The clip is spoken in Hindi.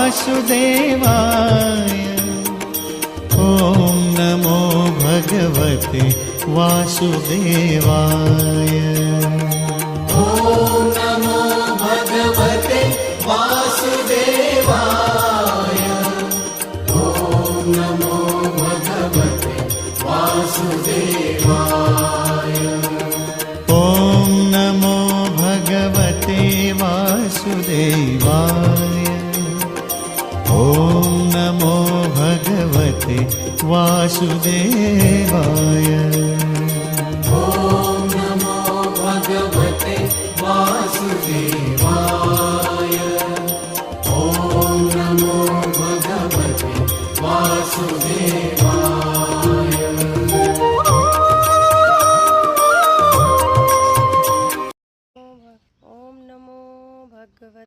वासुदेवाय। ॐ नमो भगवते वासुदेवाय। ॐ नमो भगवते वासुदेवाय। ॐ नमो भगवते वासुदेवाय। ॐ नमो भगवते वासुदेवाय। ॐ नमो भगवते वासुदेवाय। ॐ नमो भगवते वासुदेवाय। ॐ नमो भगवते वासुदेवाय। ओम नमो भगवते